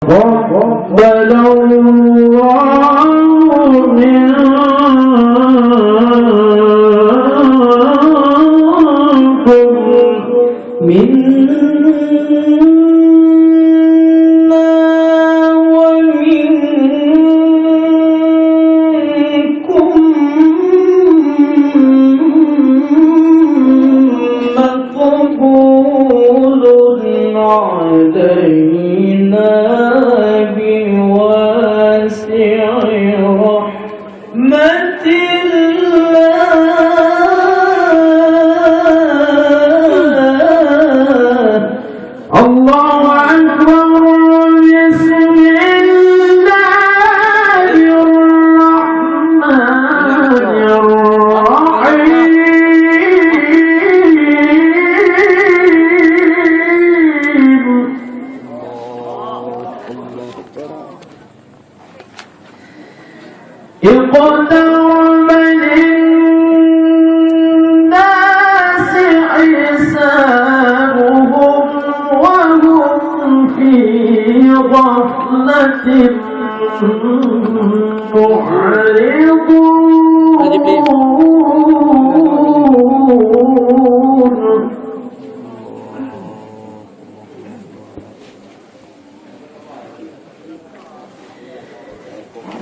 تقبل الله منكم اقترب للناس حسابهم وهم في غفلة معرضون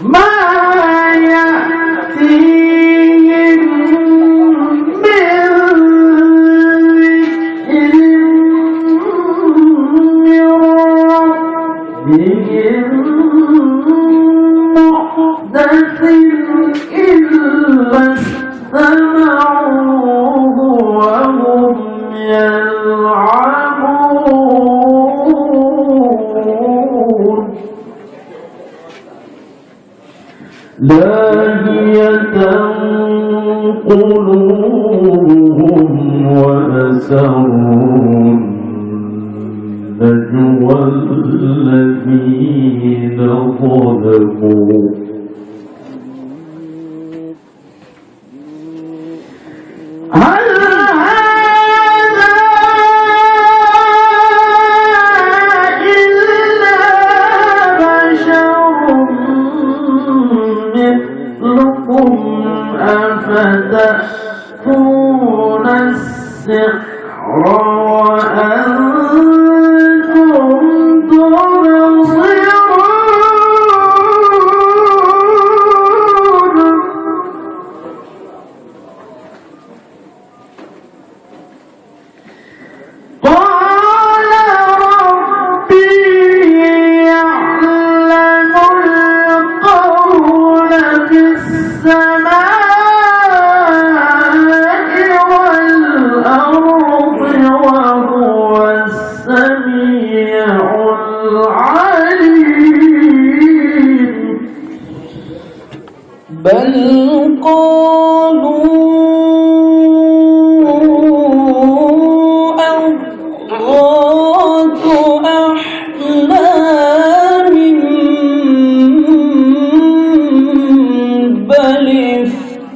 ما يأتيهم من ذكر من ربهم محدث إلا استمعوه وهم يلعبون لاهية قلوبهم وأسروا النجوى الذين ظلموا هل هذا إلا بشر مثلكم أفتأتون السحر وأنتم تبصرون قال ربي يعلم القول في السماء والأرض وهو السميع العليم بل قالوا أضغاث أحلام بل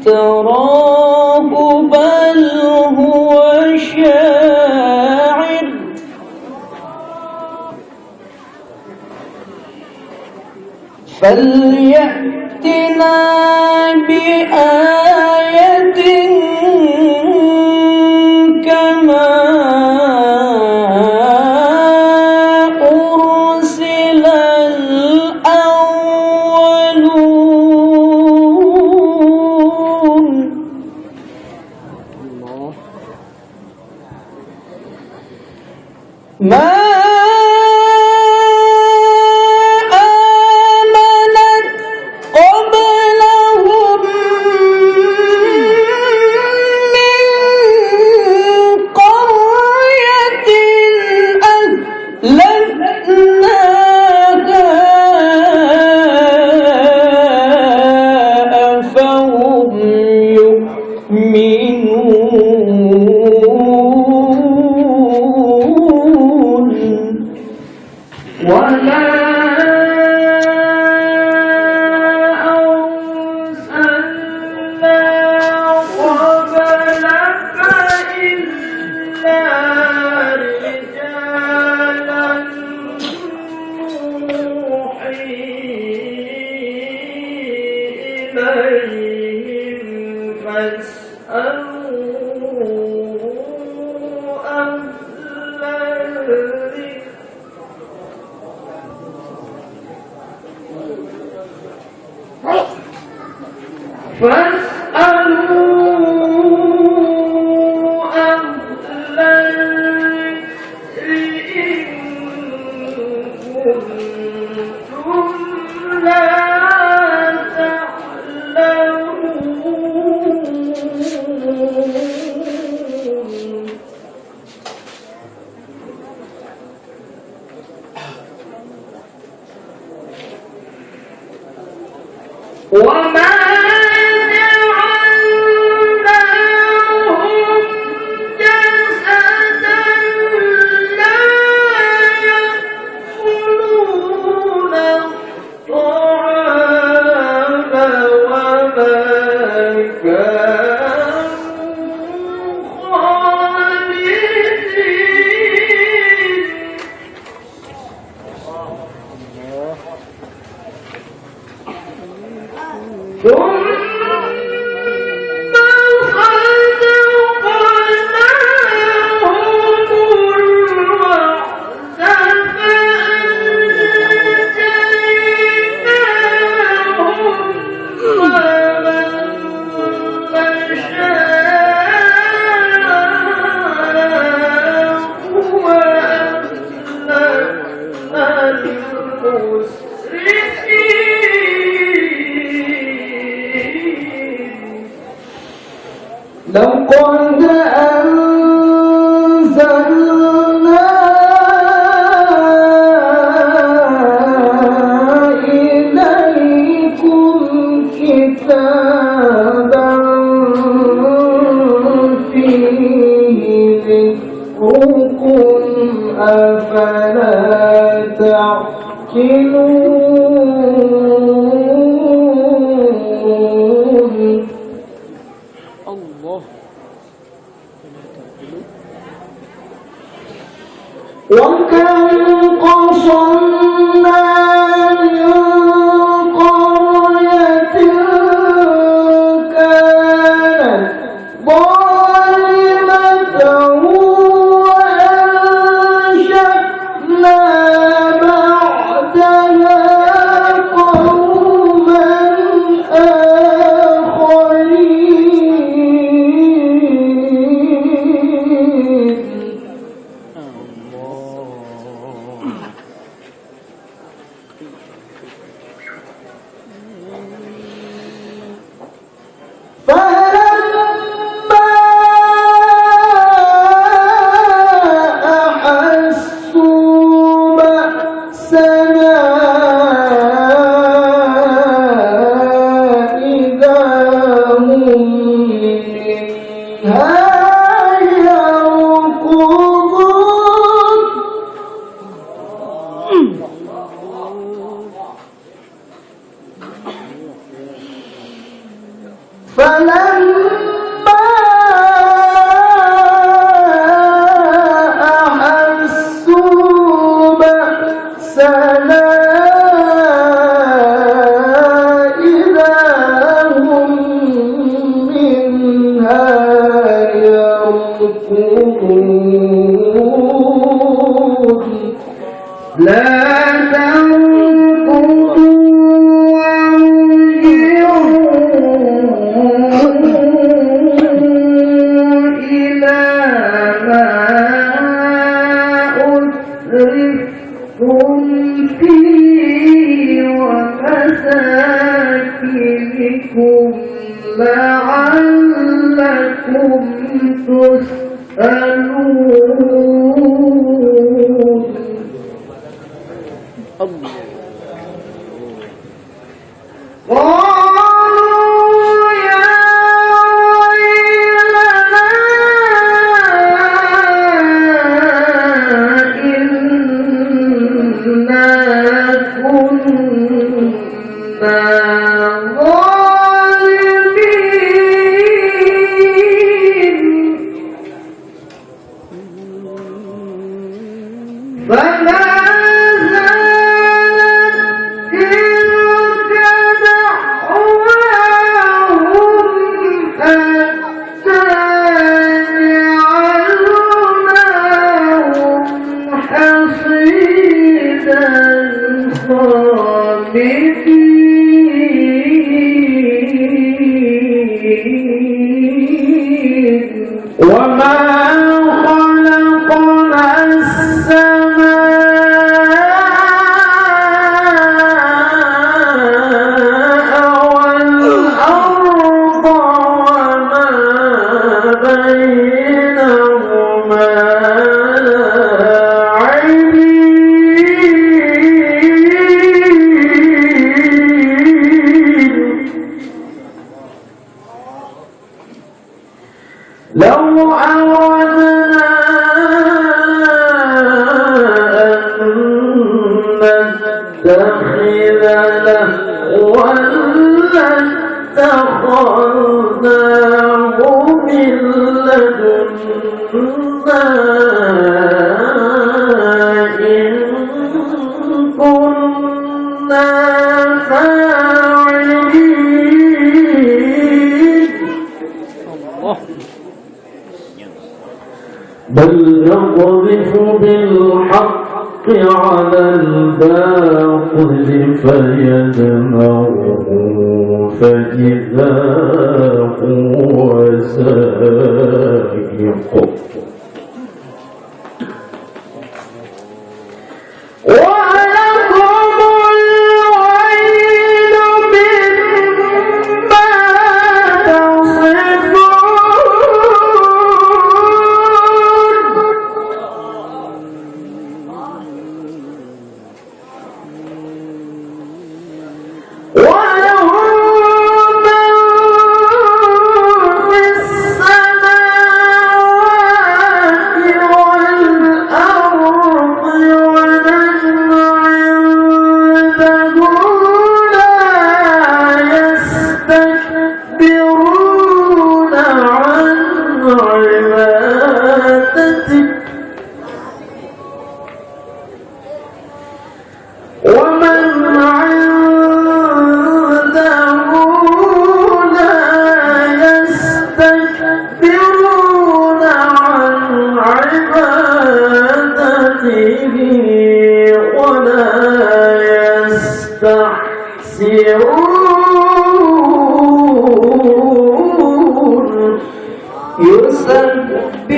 افتراه بل هو شاعر فليأتنا بآية كما أرسل الأولون ما إليهم فاسألوا أهل الذكر وما جعلناهم جسدا لا يأكلون الطعام وما كانوا خالدين لقد أنزلنا إليكم كتابا فيه ذكركم أفلا تعقلون وكم قصمنا من قرية كانت ظالمة وأنشأنا بعدها قوما آخرين فلما أحسوا بأسنا إذا هم منها يركضون فلما أحسوا بأسنا إذا هم منها يركضون لا لعلكم تسألون قالوا يا ويلنا إنا كنا فما زالت تلك دعواهم لهوا لاتخذناه من لدنا إن كنا فاعلين بل نقذف بالحق على الباطل فيدمغه فإذا هو زاهق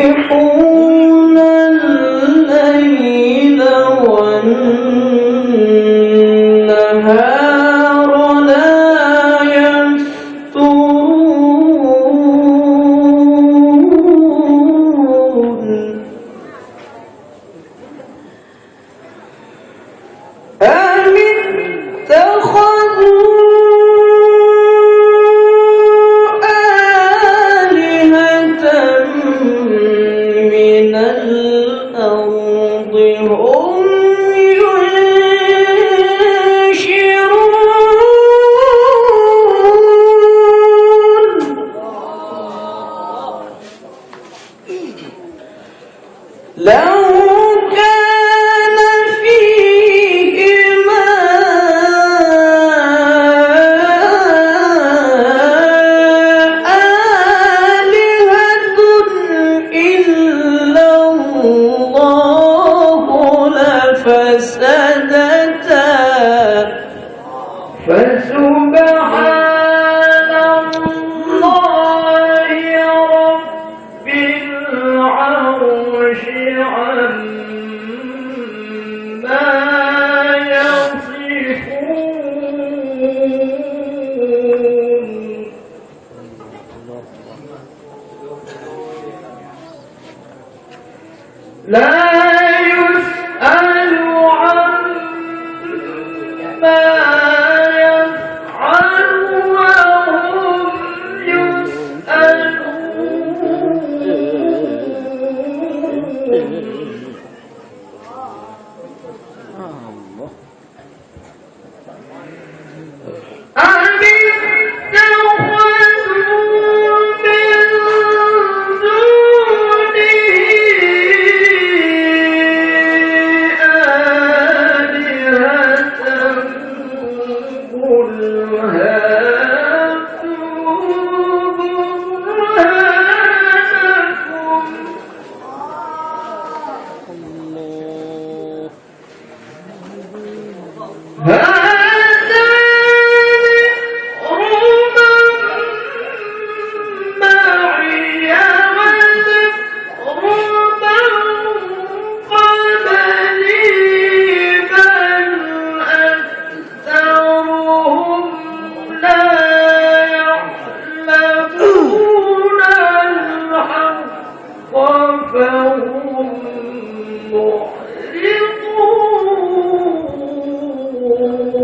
يسبحون الليل والنهار لا يفترون أم اتخذوا فسبحان الله رب العرش عما يصفون لا يسأل عما فهم معرضون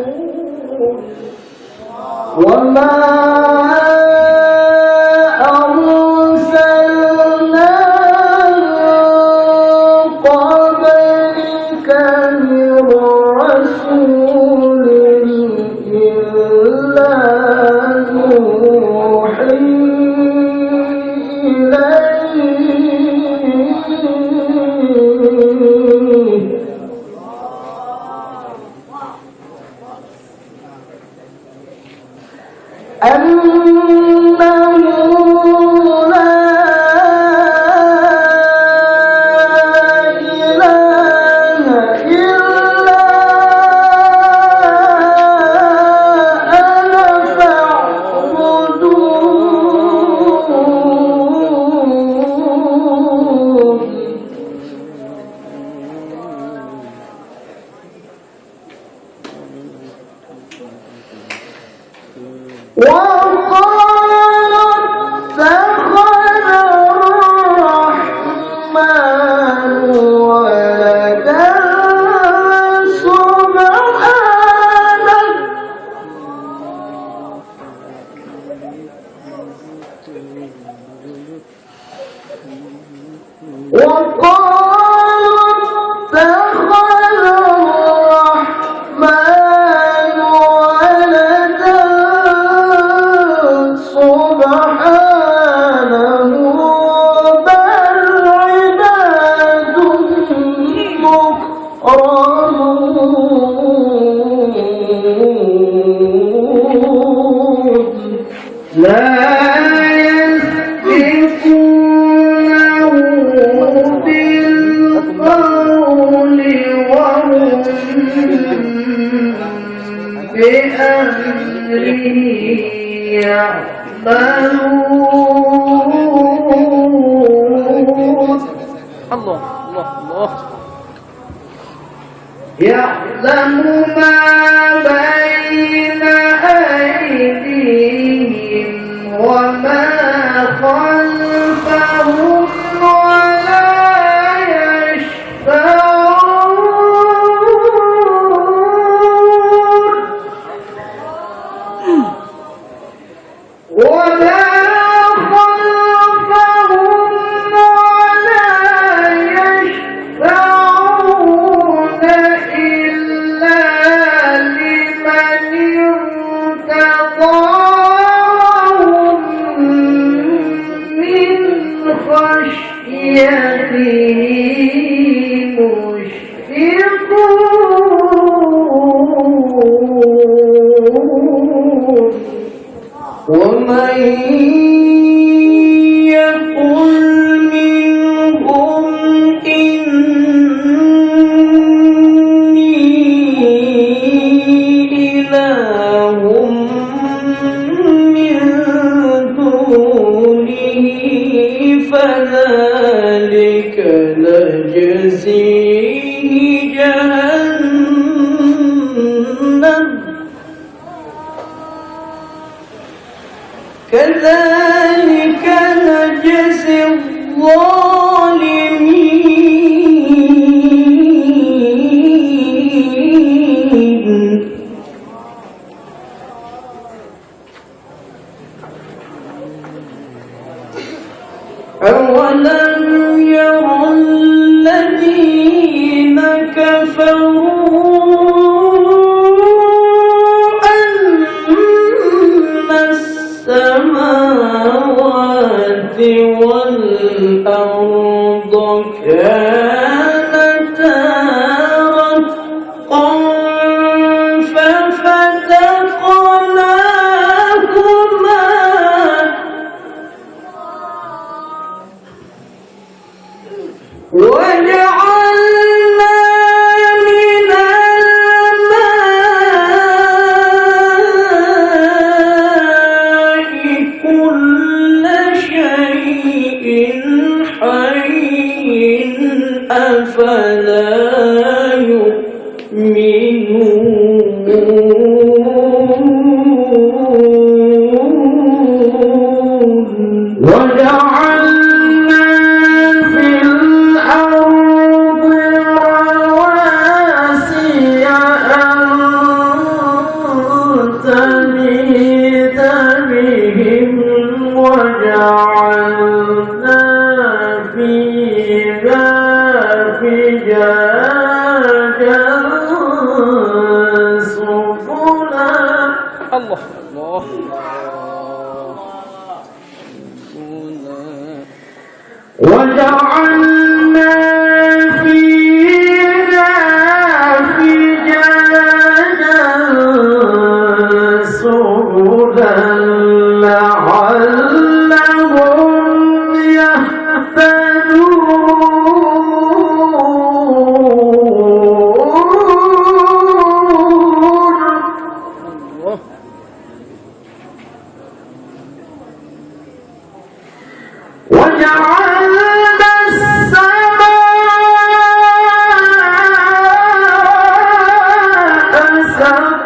يعلم ما بين أيديهم وما خلفهم ولا يشفعون ولا ومن يقل منهم إني إله من دونه فذلك نجزيه جهنم كذلك نجزي الظالمين أولم يرى الذين كفروا السماوات والأرض كانتا رتقا ففتقناهما وجعلنا من الماء كل شيء حي أفلا يؤمنون وجعلنا في الأرض رواسي أن تميد بهم وجعلنا فيها فجاجا سبلا الله الله وجعلنا فيها فجاجا سبلا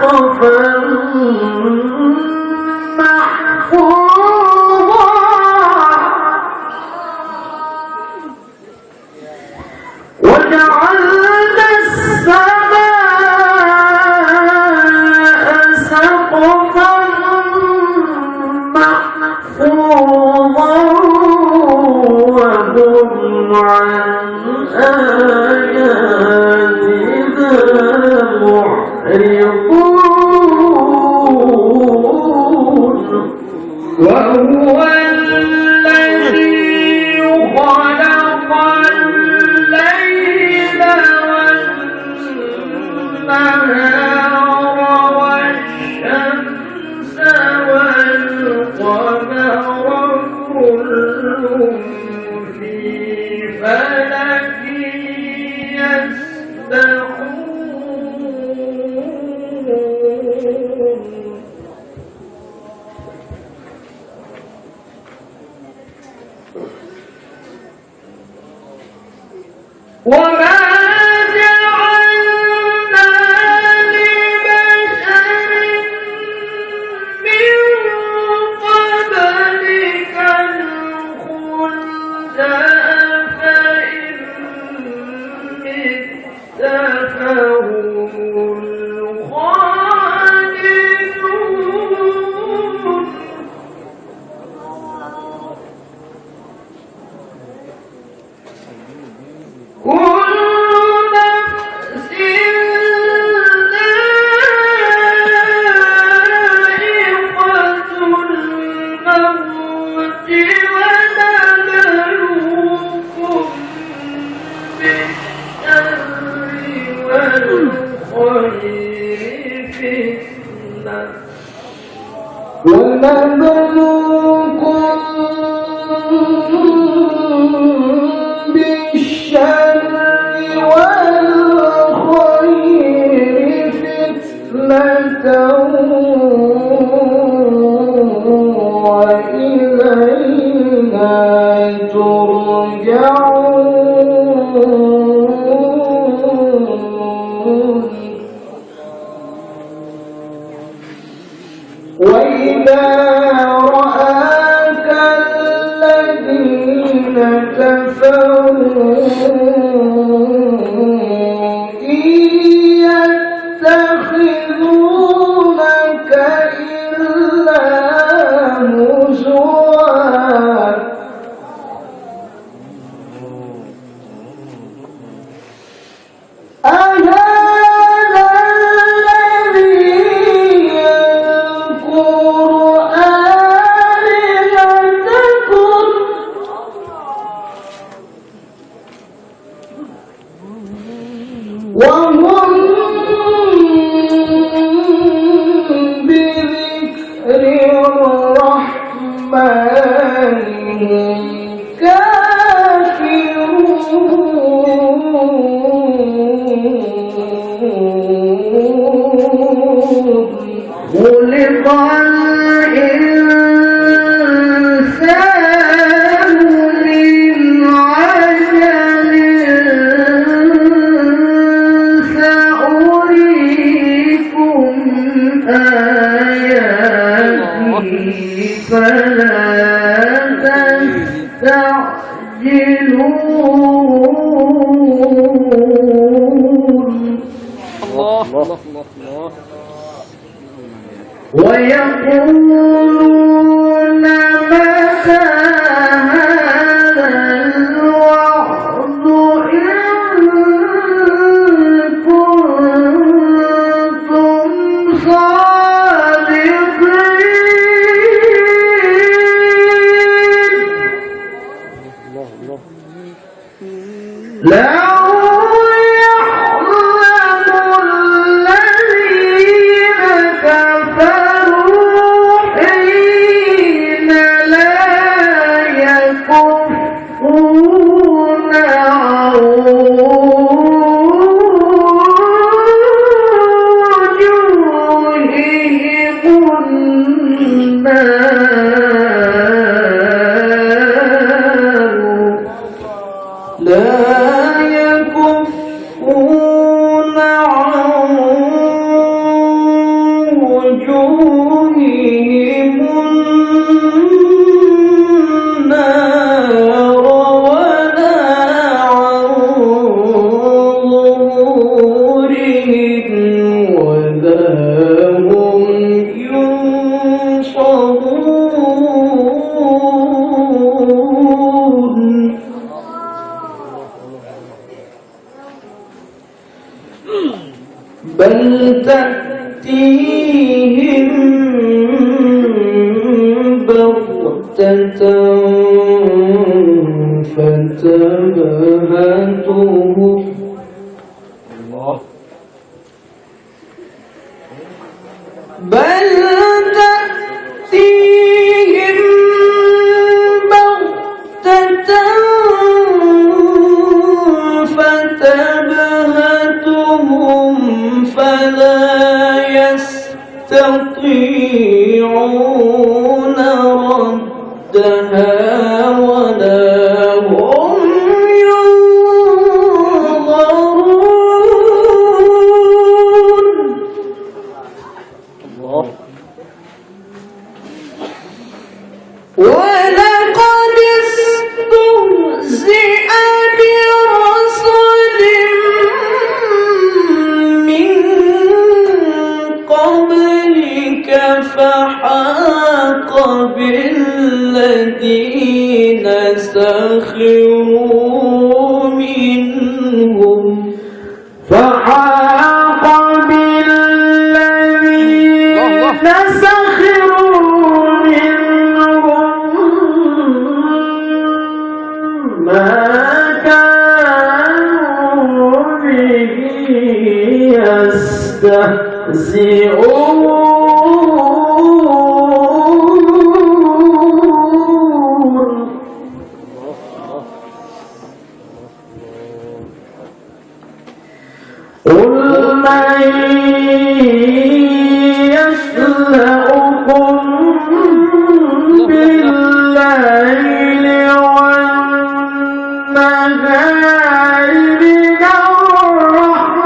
سقفا محفوظا وجعلنا السماء سقفا محفوظا وهم عن آياتنا معرضون وهو الذي خلق الليل والنهار والشمس والقمر كل في فلك يسبحون وما جعلنا لبشر من قبلك الخلد أفإن مت فهم الخالدون كل نفس ذائقة الموت ونبلوكم بالشر والخير فتنة ونبلوكم بالشر والخير فتنة وإلينا ترجعون وإذا رآك الذين كفروا إن يتخذونك إلا هزوا وهم بذكر الرحمن كافرون خلق الإنسان من عجل سأريكم آياتي فلا تستعجلون الله الله الله ويقولون متى هذا الوعد إن كنتم صادقين لو يعلم الذين كفروا حين لا يكفون عن وجوههم النار لا يكفون عن وجوههم النار ولا عن ظهورهم ولا هم ينصرون بل تأتيهم بغتة فتبهتهم بل تأتيهم بغتة فتبهتهم فلا يستطيعون ردها ولا هم ينظرون ولقد استهزئ برسل من قبلك فحاق بالذين سخروا منهم ما كانوا به يستهزئون قل من يشلؤكم بالليل والنهار من الرحمن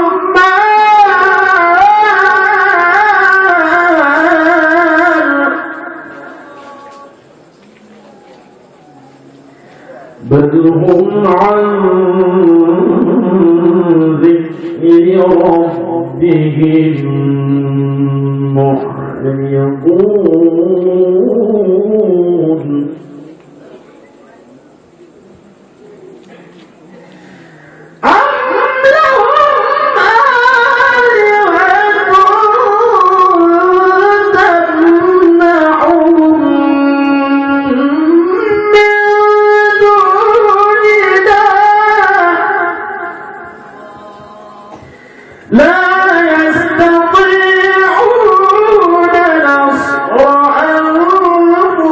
بل هم عن ذكر ربهم معرضون أم لهم آلهة تمنعهم من دوننا لا يستطيعون نصر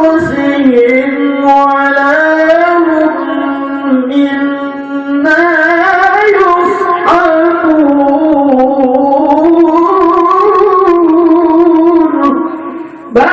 أنفسهم ولا هم منا يصحبون بل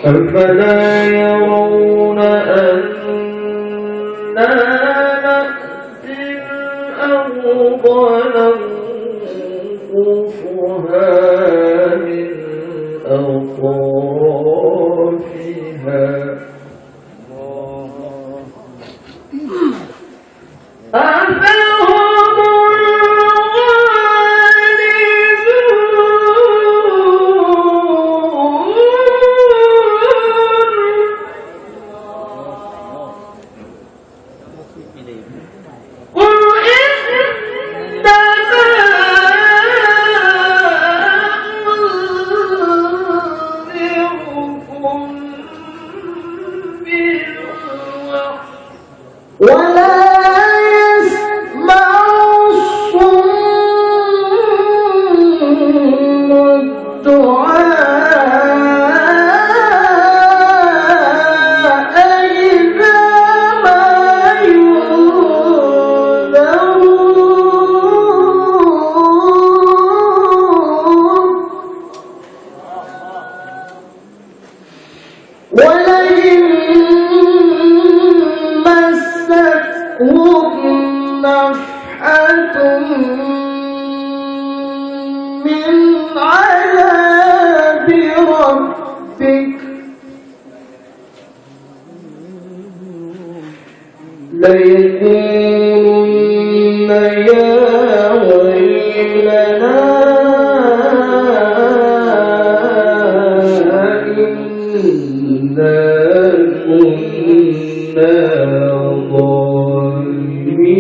أفلا يرون أنا نأتي الأرض ننقصها من أطرافها نفحة من عذاب ربك ليقولن يا ويلنا إنا كنا ظالمين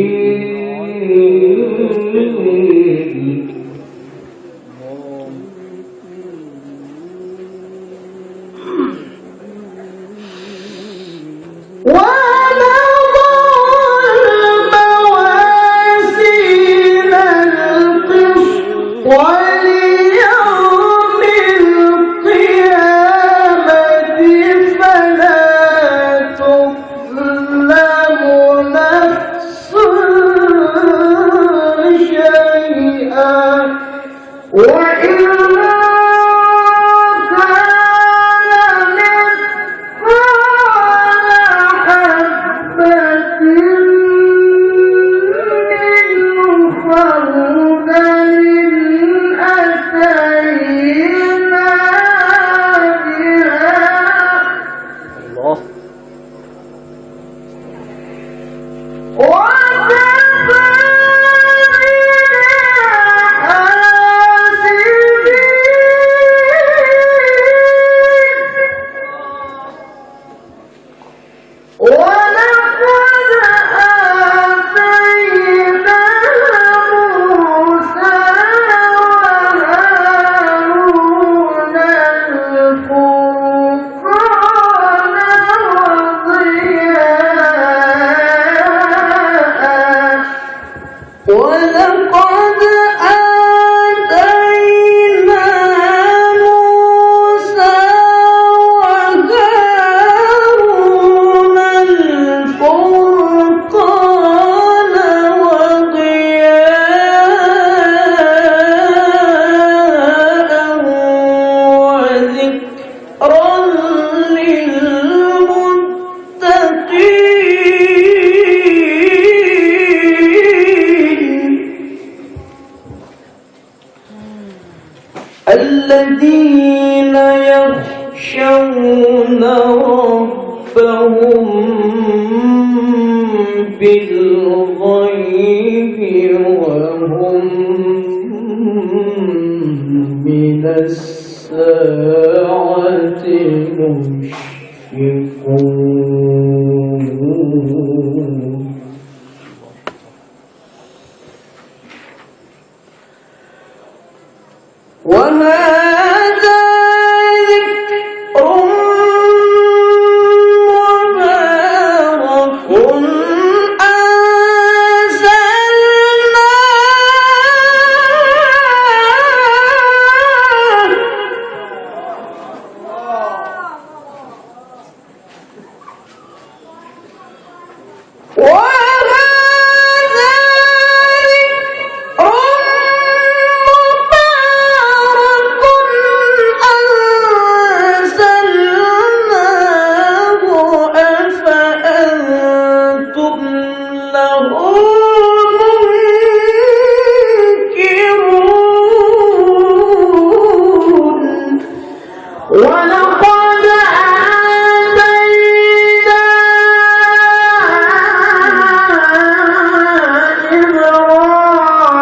وليوم القيامة فلا تظلم نفس شيئا وإن كان مثقال حبة من خردل أتينا بها الله وكفى ولقد آتينا موسى وهارون الفرقان وضياء ولقد آتينا موسى وهارون الفرقان وضياء وذكرا للمتقين الذين يخشون ربهم بالغيب وهم من الساعة مشفقون وهذا ذكر مبارك ولقد آتينا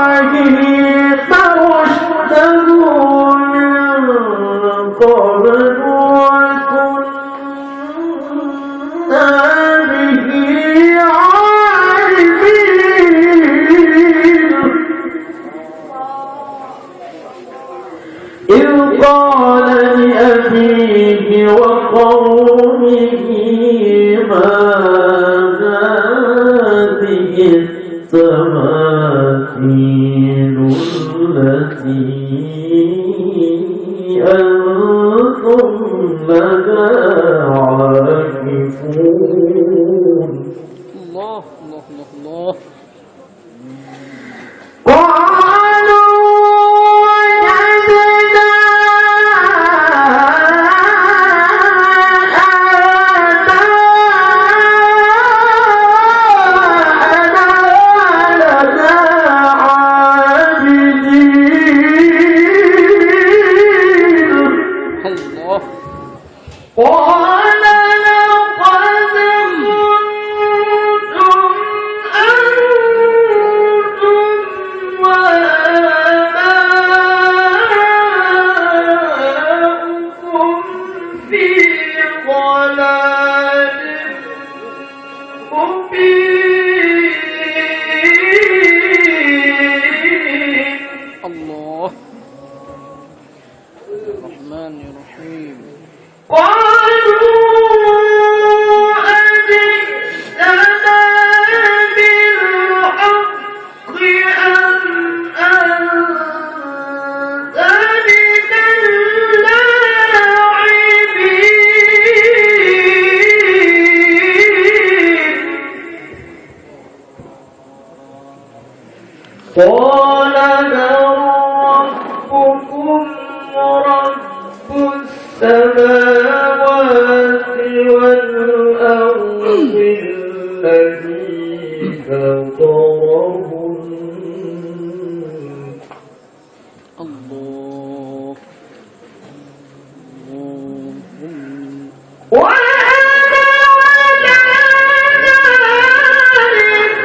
إبراهيم رشده من قبل وكنا به عالمين إذ قال لأبيه وقومه ما هذه التماثيل التي أنتم لها عاكفون الله الله الله الله قالوا وجدنا ضلال مبين. الله الرحمن الرحيم. قالوا أجئتنا بالحق أم أنت من اللاعبين. قال بل ربكم رب السماوات والأرض الذي فطرهن. الله وأنا على ذلك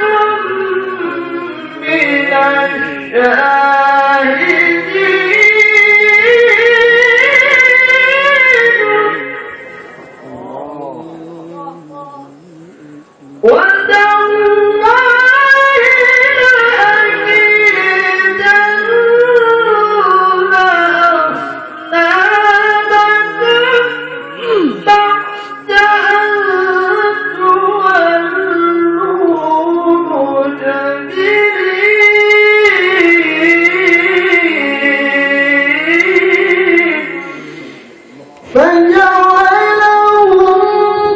من الشاهدين. وتالله لأكيدن أصنامكم بعد أن تولوا مدبرين. فجعلهم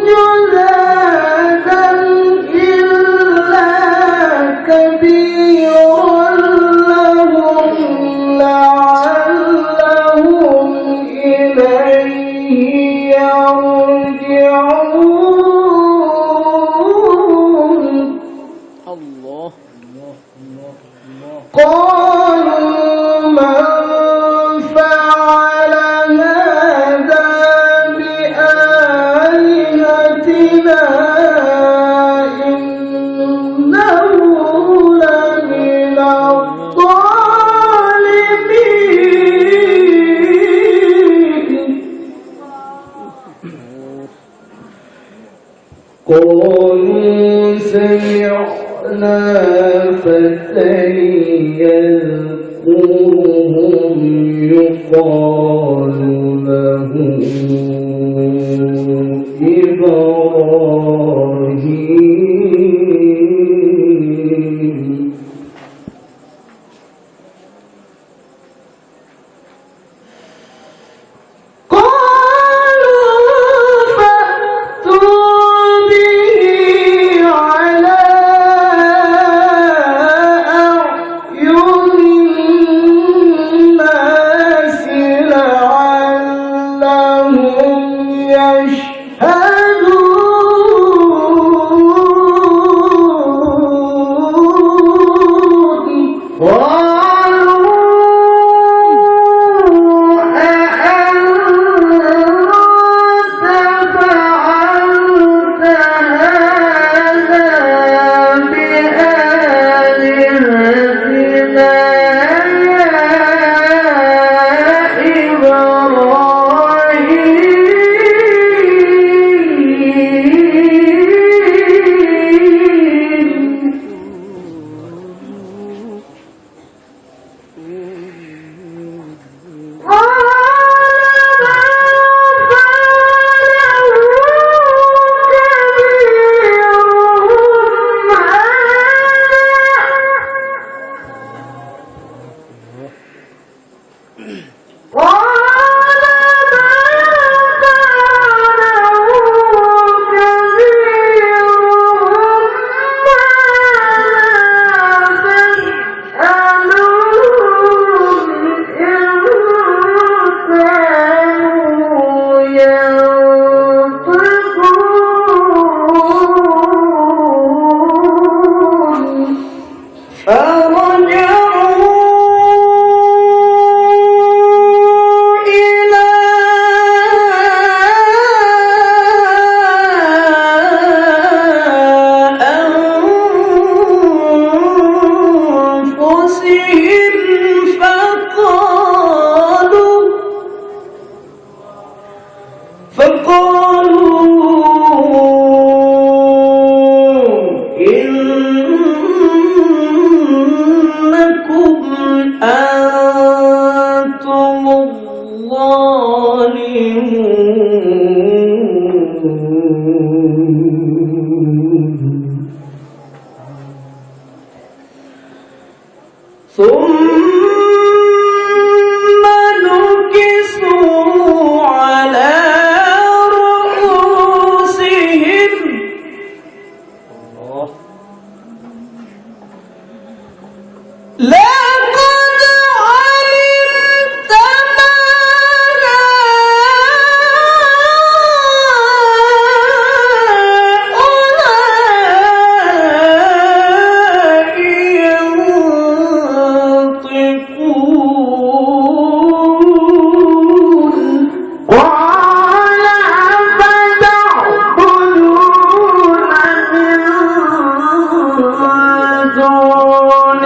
جذاذا إلا كبيرا لهم لعلهم إليه يرجعون. الله قالوا من فعل هذا بآلهتنا إنه لمن الظالمين. قالوا سمعنا فتى يذكرهم يقال له إبراهيم. يشهدون ثم نكسوا على رؤوسهم لقد علمت ما هؤلاء ينطقون قال أفتعبدون من دون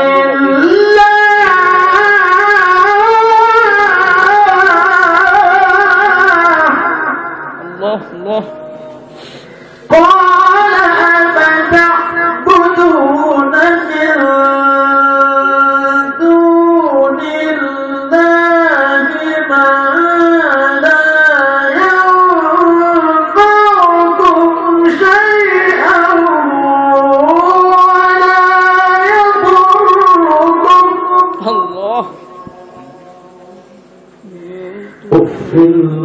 الله. قال أفتعبدون من دون الله ما لا ينفعكم شيئا ولا يضركم الله. أف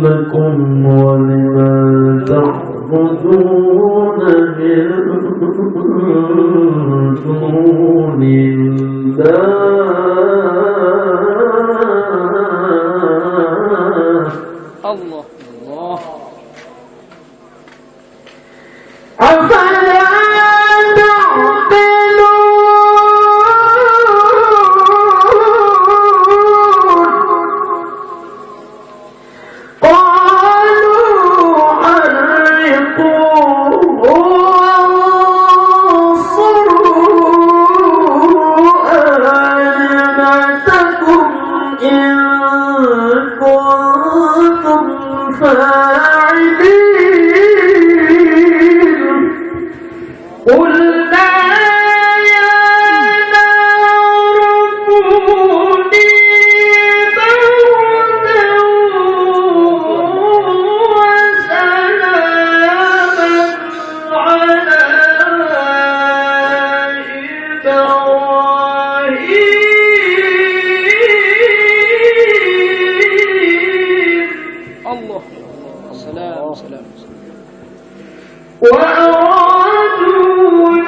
لكم ولما تعبدون من دون الله. الله. أفلا تعقلون قالوا حرقوه وانصروا آلهتكم إن كنتم فاعلين قلنا يا نار كوني بردا وسلاما على إبراهيم الله. سلام. وأرادوا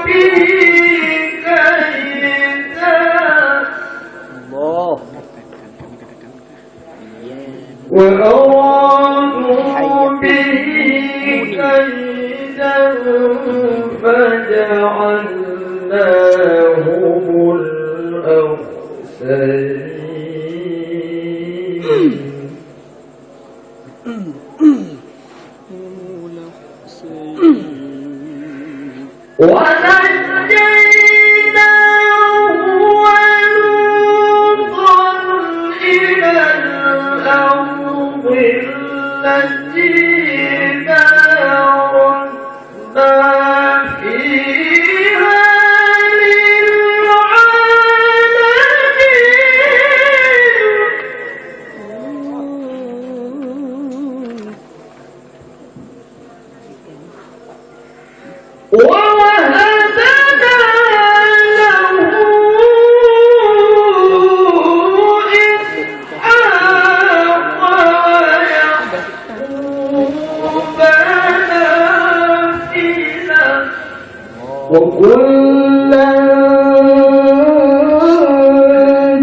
به كيدا الله. وأرادوا به كيدا فجعلناهم الأخسرين ونجيناه ولوطا إلى الأرض التي باركنا فيها للعالمين ووهبنا له إسحاق ويعقوب نافلة وكلا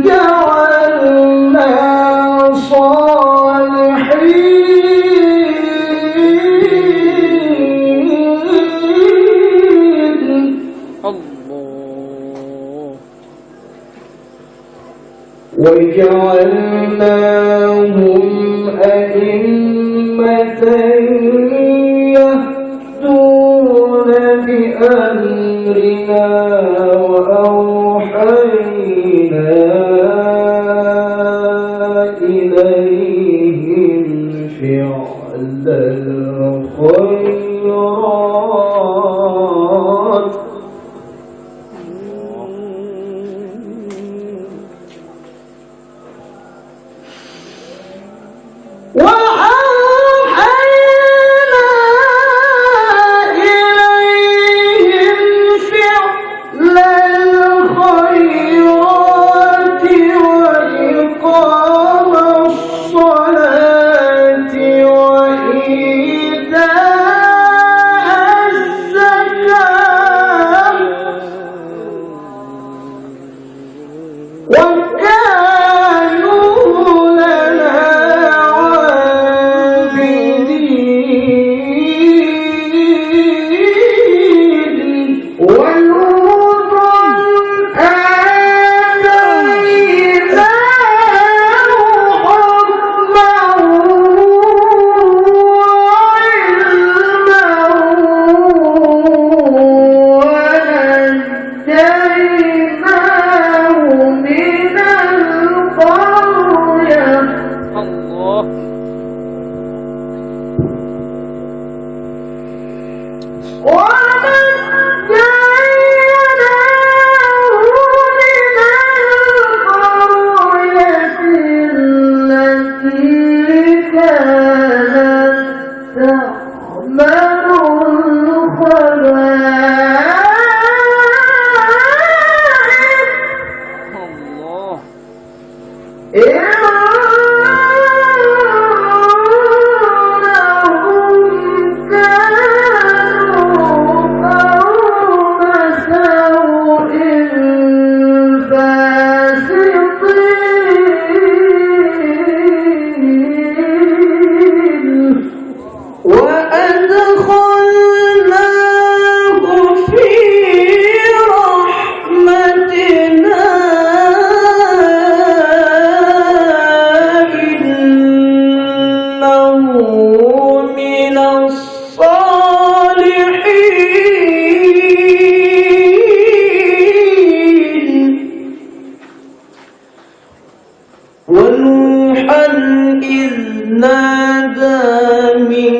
جعلنا صالحين الله. وجعلناهم أئمة يهدون بأمرنا وأوحينا إليهم فعل الخيرات وأوحينا ونوحا إذ نادى من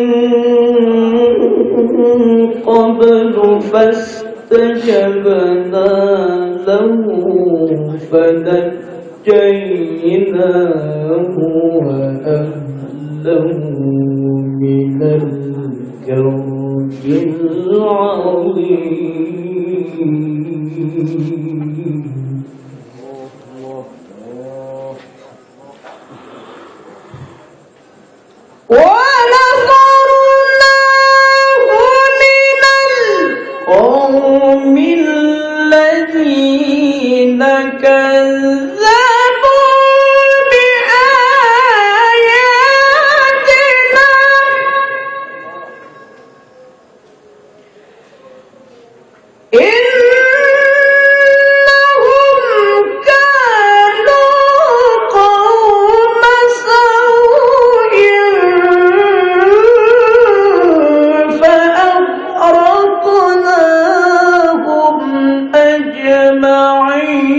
قبل فاستجبنا له فنجيناه وأهله من الكرب العظيم. ونصرناه من القوم الذين كذبوا بآياتنا إنهم كانوا قوم سوء فأغرقناهم أجمعين.